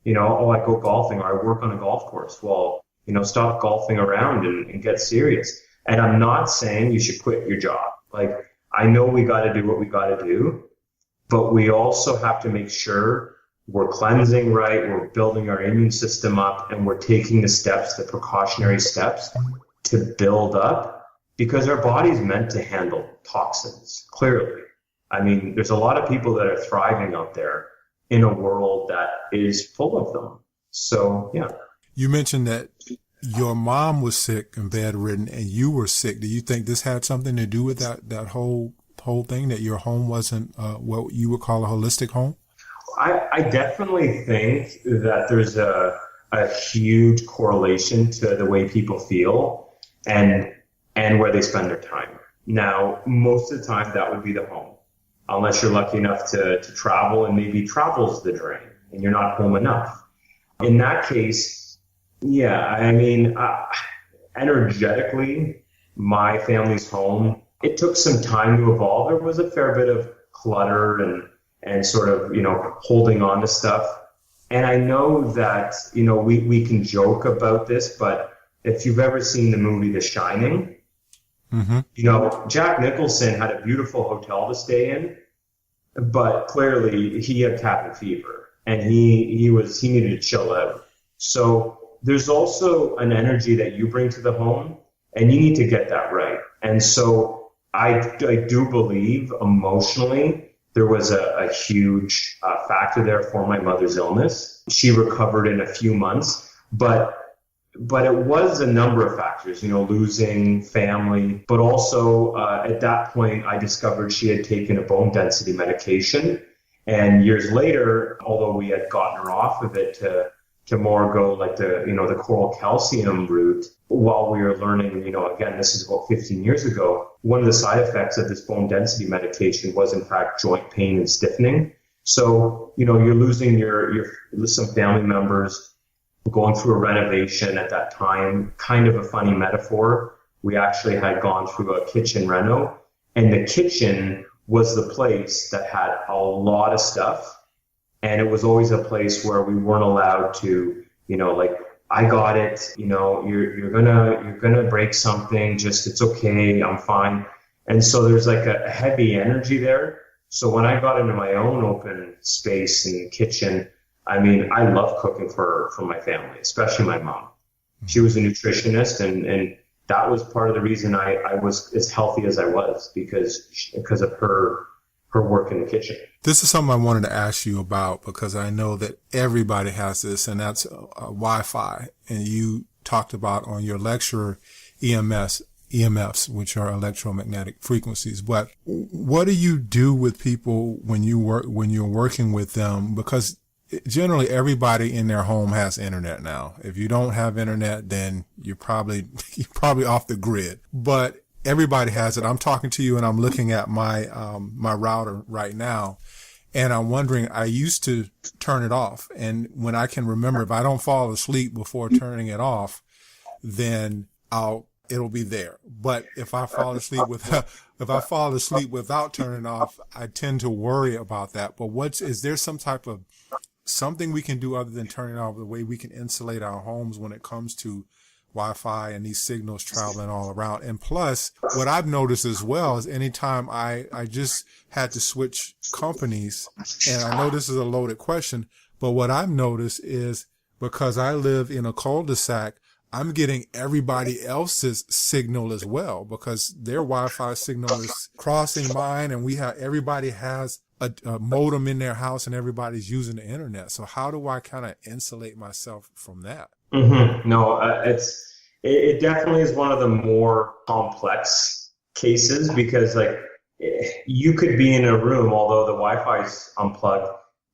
I go golfing, or I work on a golf course. Well, stop golfing around and get serious. And I'm not saying you should quit your job. Like, I know we got to do what we got to do, but we also have to make sure we're cleansing right, we're building our immune system up, and we're taking the precautionary steps to build up, because our body's meant to handle toxins, clearly. I mean, there's a lot of people that are thriving out there in a world that is full of them. So, yeah. You mentioned that your mom was sick and bedridden and you were sick. Do you think this had something to do with that whole thing, that your home wasn't what you would call a holistic home? I definitely think that there's a huge correlation to the way people feel and where they spend their time. Now, most of the time that would be the home, unless you're lucky enough to travel, and maybe travel's the drain and you're not home enough. In that case, yeah, I mean, energetically, my family's home, it took some time to evolve. There was a fair bit of clutter and sort of, holding on to stuff. And I know that, we can joke about this, but if you've ever seen the movie The Shining, mm-hmm. Jack Nicholson had a beautiful hotel to stay in, but clearly he had cabin fever and he needed to chill out. So there's also an energy that you bring to the home, and you need to get that right. And so I do believe emotionally there was a huge factor there for my mother's illness. She recovered in a few months, but it was a number of factors, losing family, but also at that point I discovered she had taken a bone density medication. And years later, although we had gotten her off of it to more go like the coral calcium route, while we were learning, again, this is about 15 years ago, one of the side effects of this bone density medication was in fact joint pain and stiffening. So, you're losing your some family members, going through a renovation at that time, kind of a funny metaphor. We actually had gone through a kitchen reno, and the kitchen was the place that had a lot of stuff. And it was always a place where we weren't allowed to, I got it, you're gonna break something, just, it's okay, I'm fine. And so there's like a heavy energy there. So when I got into my own open space in the kitchen, I mean, I love cooking for my family, especially my mom. She was a nutritionist, and that was part of the reason I was as healthy as I was, because of her work in the kitchen. This is something I wanted to ask you about, because I know that everybody has this, and that's Wi-Fi. And you talked about on your lecture EMFs, which are electromagnetic frequencies. But what do you do with people when you're working with them? Because generally everybody in their home has internet now. If you don't have internet, then you're probably off the grid. But everybody has it. I'm talking to you and I'm looking at my router right now, and I'm wondering, I used to turn it off. And when I can remember, if I don't fall asleep before turning it off, then it'll be there. But if I fall asleep without turning it off, I tend to worry about that. But is there some type of something we can do other than turning it off, the way we can insulate our homes when it comes to Wi-Fi and these signals traveling all around? And plus, what I've noticed as well is anytime I just had to switch companies, and I know this is a loaded question, but what I've noticed is, because I live in a cul-de-sac, I'm getting everybody else's signal as well, because their Wi-Fi signal is crossing mine, and everybody has a modem in their house and everybody's using the internet. So how do I kind of insulate myself from that? Mm-hmm. No, it definitely is one of the more complex cases, because like you could be in a room, although the Wi-Fi's unplugged,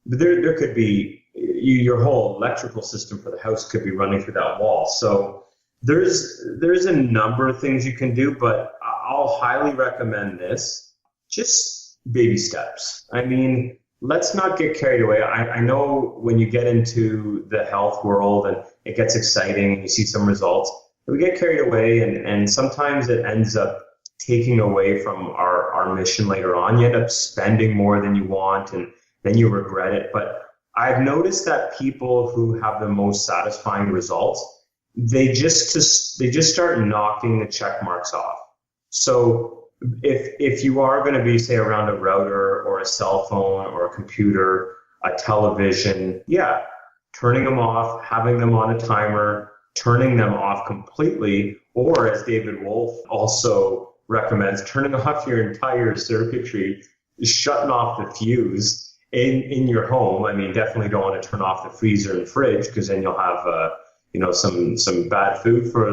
but there could be your whole electrical system for the house could be running through that wall. So there's a number of things you can do, but I'll highly recommend this. Just baby steps. I mean, let's not get carried away. I know when you get into the health world and it gets exciting and you see some results, we get carried away and sometimes it ends up taking away from our mission later on. You end up spending more than you want and then you regret it. But I've noticed that people who have the most satisfying results, they just start knocking the check marks off. So if you are going to be, say, around a router or a cell phone or a computer, a television, turning them off, having them on a timer, turning them off completely, or as David Wolf also recommends, turning off your entire circuitry, shutting off the fuse in your home. I mean, definitely don't want to turn off the freezer and fridge because then you'll have some bad food for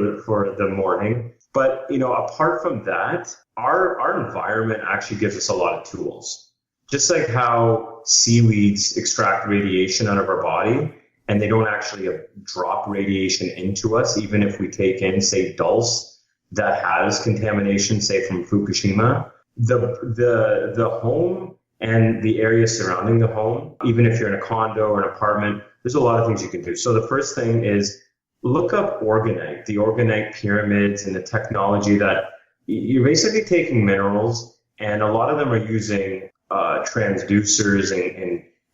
the morning. But apart from that, our environment actually gives us a lot of tools. Just like how seaweeds extract radiation out of our body, and they don't actually drop radiation into us, even if we take in, say, dulse that has contamination, say, from Fukushima. The home and the area surrounding the home, even if you're in a condo or an apartment, there's a lot of things you can do. So the first thing is look up orgonite, the orgonite pyramids and the technology that you're basically taking minerals, and a lot of them are using transducers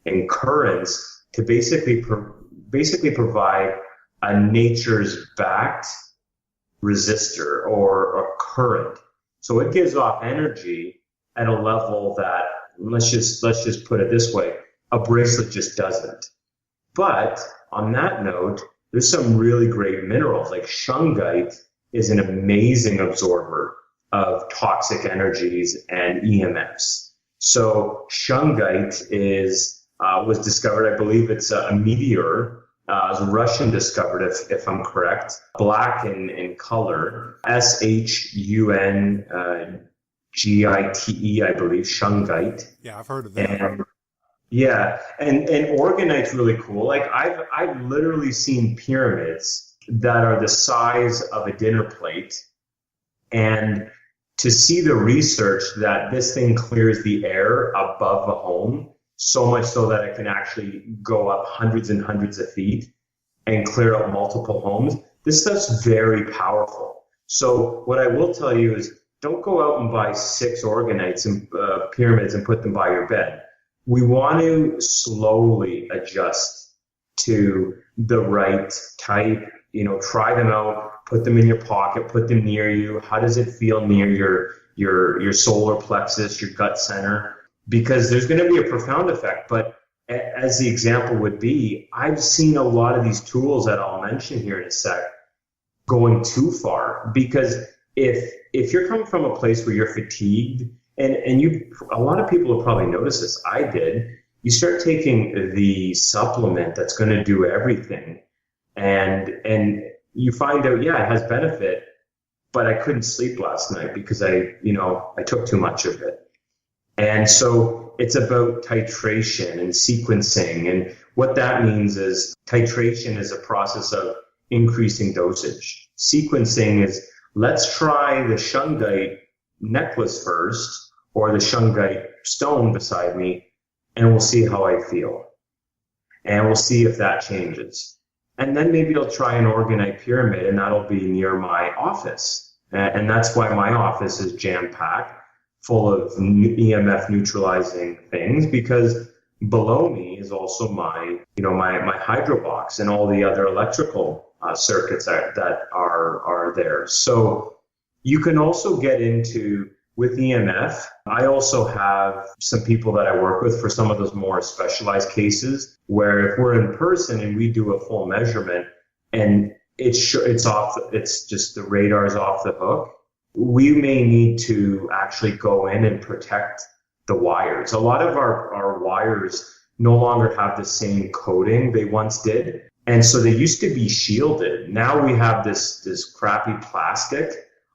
and currents to basically provide a nature's backed resistor or current. So it gives off energy at a level that, let's just put it this way, a bracelet just doesn't. But on that note, there's some really great minerals, like shungite is an amazing absorber of toxic energies and EMFs. So shungite was discovered, I believe it's a meteor. It was Russian discovered, if I'm correct. Black in color, SHUNGITE, I believe, shungite. Yeah, I've heard of that. And orgonite's really cool. Like I've literally seen pyramids that are the size of a dinner plate, and to see the research that this thing clears the air above a home, so much so that it can actually go up hundreds and hundreds of feet and clear out multiple homes. This stuff's very powerful. So what I will tell you is don't go out and buy 6 organites and pyramids and put them by your bed. We want to slowly adjust to the right type, try them out, put them in your pocket, put them near you. How does it feel near your solar plexus, your gut center? Because there's going to be a profound effect. But as the example would be, I've seen a lot of these tools that I'll mention here in a sec going too far. Because if you're coming from a place where you're fatigued, and a lot of people have probably noticed this, I did, you start taking the supplement that's going to do everything, and you find out, it has benefit, but I couldn't sleep last night because I took too much of it. And so it's about titration and sequencing. And what that means is titration is a process of increasing dosage. Sequencing is, let's try the shungite necklace first, or the shungite stone beside me, and we'll see how I feel. And we'll see if that changes. And then maybe I'll try an orgonite pyramid, and that'll be near my office. And that's why my office is jam-packed, full of EMF neutralizing things, because below me is also my hydro box and all the other electrical circuits that are there. So you can also get into, with EMF, I also have some people that I work with for some of those more specialized cases where if we're in person and we do a full measurement and it's just the radar's off the hook, we may need to actually go in and protect the wires. A lot of our wires no longer have the same coating they once did. And so they used to be shielded. Now we have this crappy plastic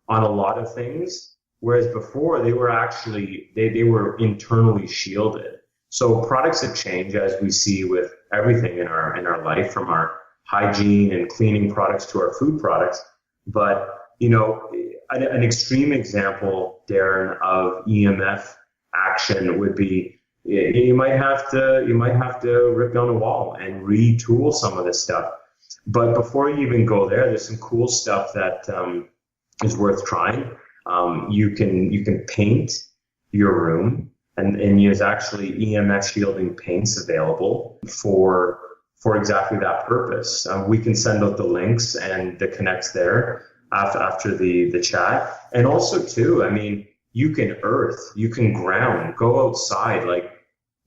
on a lot of things. Whereas before they were actually, they were internally shielded. So products have changed, as we see with everything in our life, from our hygiene and cleaning products to our food products. But, an extreme example, Darren, of EMF action would be, you might have to rip down a wall and retool some of this stuff. But before you even go there, there's some cool stuff that is worth trying. You can paint your room, and there's actually EMF shielding paints available for exactly that purpose. We can send out the links and the connects there after the chat. And also too, I mean, you can earth, you can ground, go outside. Like,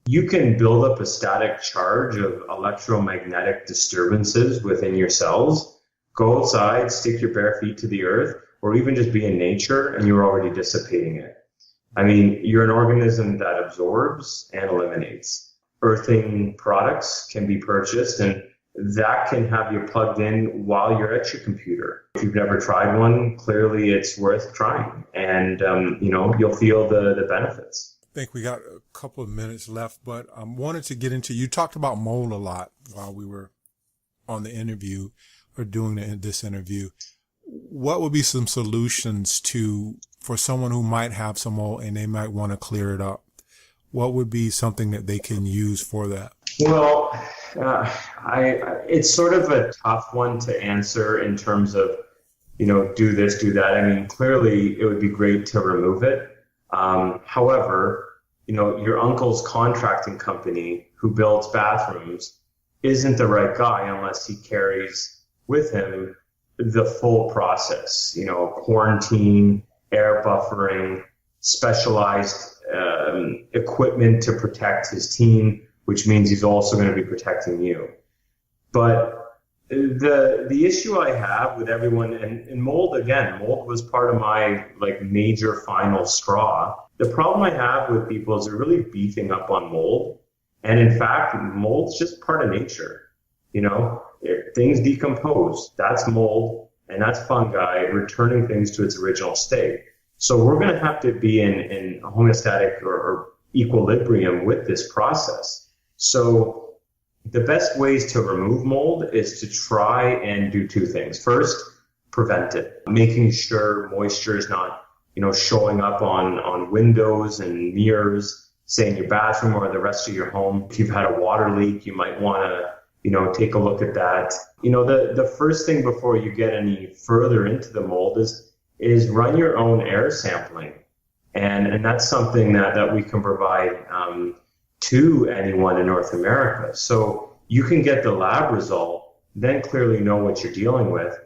you can build up a static charge of electromagnetic disturbances within your cells. Go outside, stick your bare feet to the earth, or even just be in nature, and you're already dissipating it. I mean, you're an organism that absorbs and eliminates. Earthing products can be purchased, and that can have you plugged in while you're at your computer. If you've never tried one, clearly it's worth trying, and you'll feel the benefits. I think we got a couple of minutes left, but I wanted to get into, you talked about mold a lot while we were on the interview or doing this interview. What would be some solutions for someone who might have some mold and they might want to clear it up? What would be something that they can use for that? Well, it's sort of a tough one to answer in terms of, do this, do that. I mean, clearly it would be great to remove it. However, your uncle's contracting company who builds bathrooms isn't the right guy unless he carries with him the full process, quarantine, air buffering, specialized equipment to protect his team, which means he's also going to be protecting you. But the issue I have with everyone, and mold was part of my major final straw. The problem I have with people is they're really beefing up on mold. And in fact, mold's just part of nature. Things decompose. That's mold, and that's fungi returning things to its original state. So we're going to have to be in homeostatic or equilibrium with this process. So the best ways to remove mold is to try and do two things. First, prevent it, making sure moisture is not, showing up on windows and mirrors, say in your bathroom or the rest of your home. If you've had a water leak, you might want to, take a look at that. The first thing before you get any further into the mold is run your own air sampling. And that's something that we can provide to anyone in North America. So you can get the lab result, then clearly know what you're dealing with.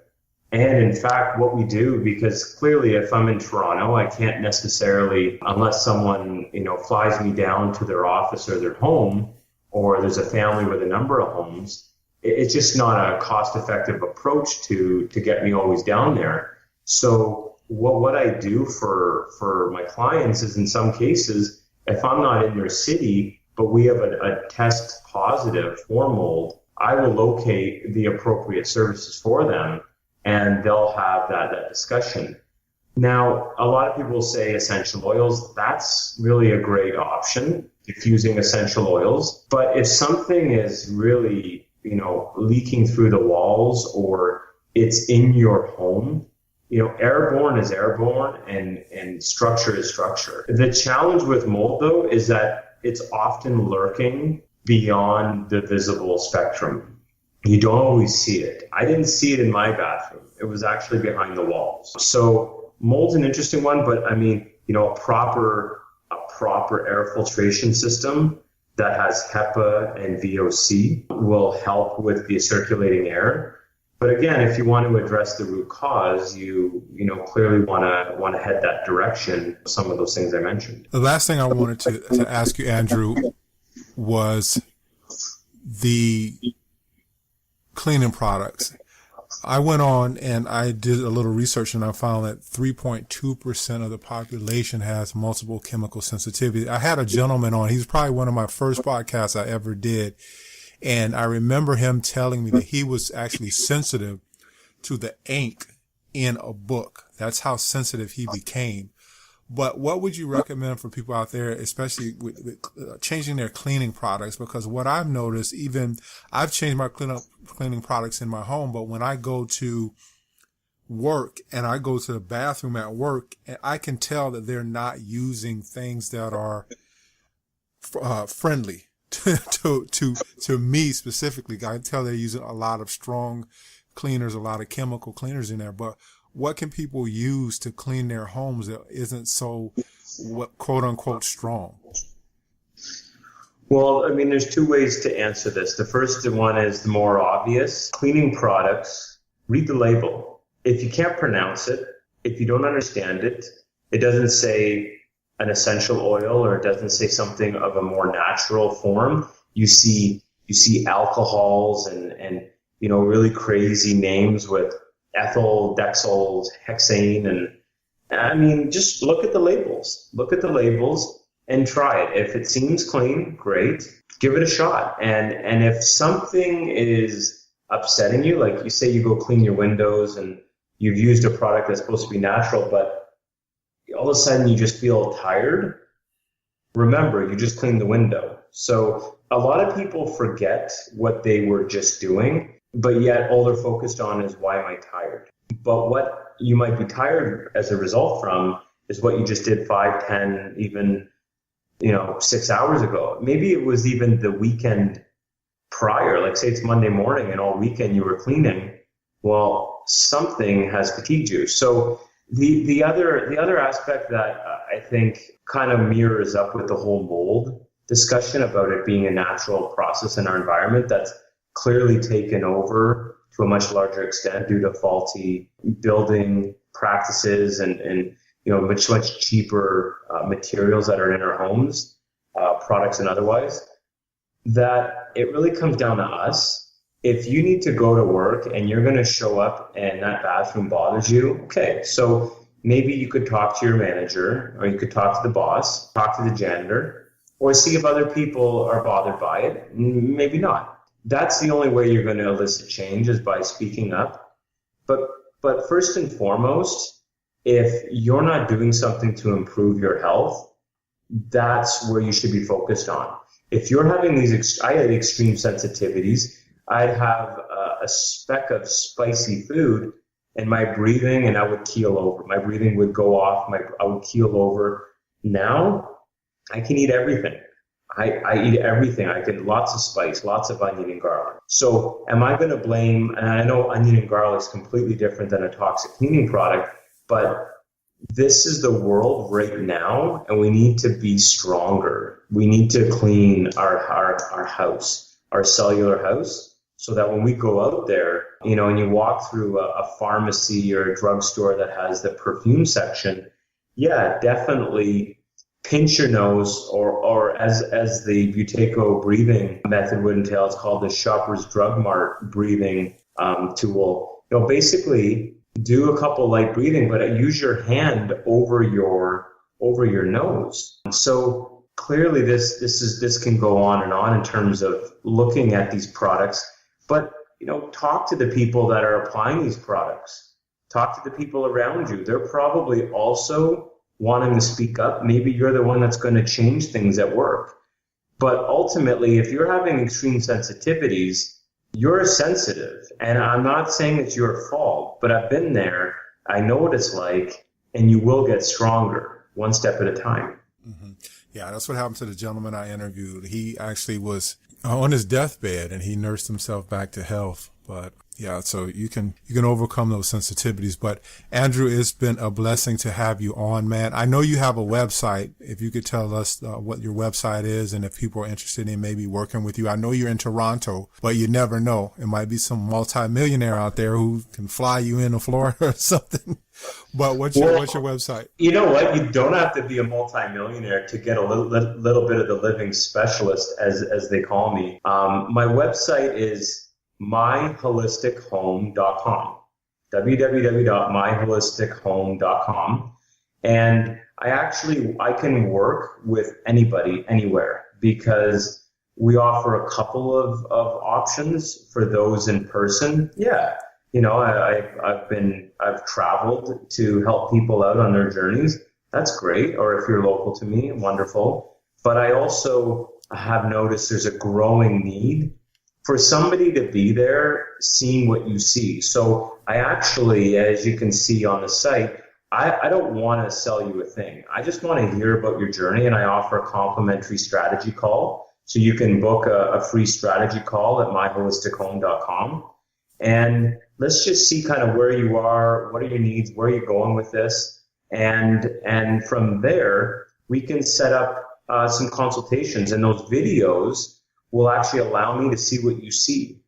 And in fact, what we do, because clearly if I'm in Toronto, I can't necessarily, unless someone, flies me down to their office or their home, or there's a family with a number of homes, it's just not a cost-effective approach to get me always down there. So what I do for my clients is, in some cases, if I'm not in their city, but we have a test positive for mold, I will locate the appropriate services for them, and they'll have that discussion. Now, a lot of people say essential oils. That's really a great option, diffusing essential oils. But if something is really, leaking through the walls, or it's in your home, airborne is airborne, and structure is structure. The challenge with mold, though, is that it's often lurking beyond the visible spectrum. You don't always see it. I didn't see it in my bathroom. It was actually behind the walls. So mold's an interesting one, but I mean, a proper air filtration system that has HEPA and VOC will help with the circulating air. But again, if you want to address the root cause, you clearly want to head that direction. Some of those things I mentioned. The last thing I wanted to ask you, Andrew, was the cleaning products. I went on and I did a little research, and I found that 3.2% of the population has multiple chemical sensitivity. I had a gentleman on. He's probably one of my first podcasts I ever did. And I remember him telling me that he was actually sensitive to the ink in a book. That's how sensitive he became. But what would you recommend for people out there, especially with changing their cleaning products? Because what I've noticed, even I've changed my cleaning products in my home, but when I go to work and I go to the bathroom at work, I can tell that they're not using things that are friendly to me specifically. I can tell they're using a lot of strong cleaners, a lot of chemical cleaners in there. But what can people use to clean their homes that isn't so, quote unquote, strong? Well, I mean, there's two ways to answer this. The first one is the more obvious. Cleaning products, read the label. If you can't pronounce it, if you don't understand it, it doesn't say an essential oil or it doesn't say something of a more natural form. You see alcohols and really crazy names with ethyl, dexyl, hexane, and I mean, just look at the labels. Look at the labels and try it. If it seems clean, great. Give it a shot. And if something is upsetting you, like you say you go clean your windows and you've used a product that's supposed to be natural, but all of a sudden you just feel tired, remember, you just cleaned the window. So a lot of people forget what they were just doing, but yet all they're focused on is, why am I tired? But what you might be tired as a result from is what you just did 5, 10, even 6 hours ago. Maybe it was even the weekend prior, like say it's Monday morning and all weekend you were cleaning. Well, something has fatigued you. So the other aspect that I think kind of mirrors up with the whole mold discussion about it being a natural process in our environment that's clearly taken over to a much larger extent due to faulty building practices and much cheaper materials that are in our homes, products and otherwise, that it really comes down to us. If you need to go to work and you're going to show up and that bathroom bothers you, okay, so maybe you could talk to your manager or you could talk to the boss, talk to the janitor, or see if other people are bothered by it. Maybe not. That's the only way you're going to elicit change, is by speaking up. But first and foremost, if you're not doing something to improve your health, that's where you should be focused on. If you're having I had extreme sensitivities. I'd have a speck of spicy food and my breathing, and I would keel over. My breathing would go off. I would keel over. Now I can eat everything. I eat everything. I get lots of spice, lots of onion and garlic. So am I going to blame, and I know onion and garlic is completely different than a toxic cleaning product, but this is the world right now, and we need to be stronger. We need to clean our house, our cellular house, so that when we go out there, and you walk through a pharmacy or a drugstore that has the perfume section, yeah, definitely pinch your nose, or as the Buteyko breathing method would entail, it's called the Shoppers Drug Mart breathing tool. Basically do a couple light breathing, but use your hand over your nose. So clearly this can go on and on in terms of looking at these products, but talk to the people that are applying these products. Talk to the people around you. They're probably also wanting to speak up. Maybe you're the one that's going to change things at work. But ultimately, if you're having extreme sensitivities, you're sensitive. And I'm not saying it's your fault, but I've been there. I know what it's like, and you will get stronger one step at a time. Mm-hmm. Yeah, that's what happened to the gentleman I interviewed. He actually was on his deathbed and he nursed himself back to health. But yeah, so you can overcome those sensitivities. But Andrew, it's been a blessing to have you on, man. I know you have a website. If you could tell us what your website is, and if people are interested in maybe working with you. I know you're in Toronto, but you never know. It might be some multimillionaire out there who can fly you into Florida or something. But what's your website? You know what? You don't have to be a multimillionaire to get a little bit of the living specialist, as they call me. My website is myholistichome.com, www.myholistichome.com. And I can work with anybody, anywhere, because we offer a couple of options for those in person. Yeah. I've traveled to help people out on their journeys, that's great. Or if you're local to me, wonderful. But I also have noticed there's a growing need for somebody to be there seeing what you see. So I actually, as you can see on the site, I don't want to sell you a thing. I just want to hear about your journey, and I offer a complimentary strategy call. So you can book a free strategy call at myholistichome.com. And let's just see kind of where you are, what are your needs, where are you going with this? And from there, we can set up some consultations, and those videos will actually allow me to see what you see.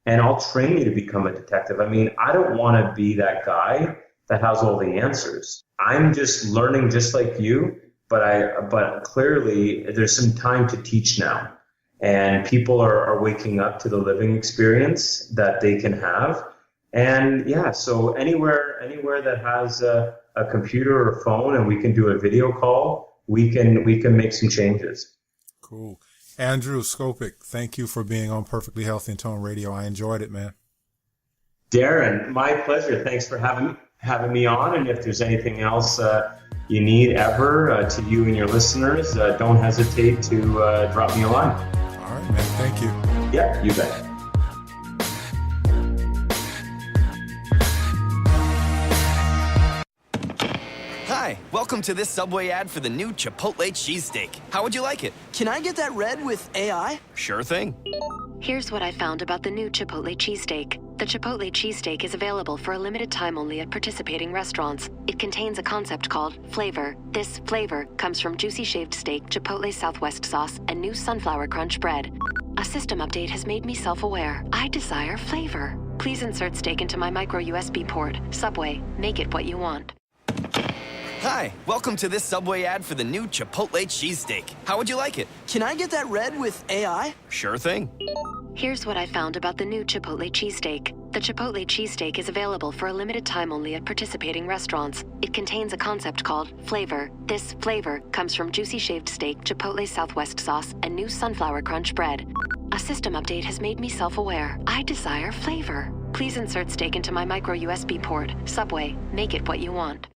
And I'll train you to become a detective. I mean, I don't want to be that guy that has all the answers. I'm just learning just like you, but clearly there's some time to teach now. And people are waking up to the living experience that they can have. And yeah, so anywhere that has a computer or a phone and we can do a video call, we can make some changes. Cool. Andrew Scopick, thank you for being on Perfectly Healthy and Tone Radio. I enjoyed it, man. Darren, my pleasure. Thanks for having me on. And if there's anything else you need ever to you and your listeners, don't hesitate to drop me a line. All right, man. Thank you. Yeah, you bet. Hi, welcome to this Subway ad for the new Chipotle cheesesteak. How would you like it? Can I get that red with AI? Sure thing. Here's what I found about the new Chipotle cheesesteak. The Chipotle cheesesteak is available for a limited time only at participating restaurants. It contains a concept called flavor. This flavor comes from juicy shaved steak, Chipotle Southwest sauce, and new sunflower crunch bread. A system update has made me self-aware. I desire flavor. Please insert steak into my micro USB port. Subway, make it what you want. Hi, welcome to this Subway ad for the new Chipotle cheesesteak. How would you like it? Can I get that red with AI? Sure thing. Here's what I found about the new Chipotle cheesesteak. The Chipotle cheesesteak is available for a limited time only at participating restaurants. It contains a concept called flavor. This flavor comes from juicy shaved steak, Chipotle Southwest sauce, and new sunflower crunch bread. A system update has made me self-aware. I desire flavor. Please insert steak into my micro USB port. Subway, make it what you want.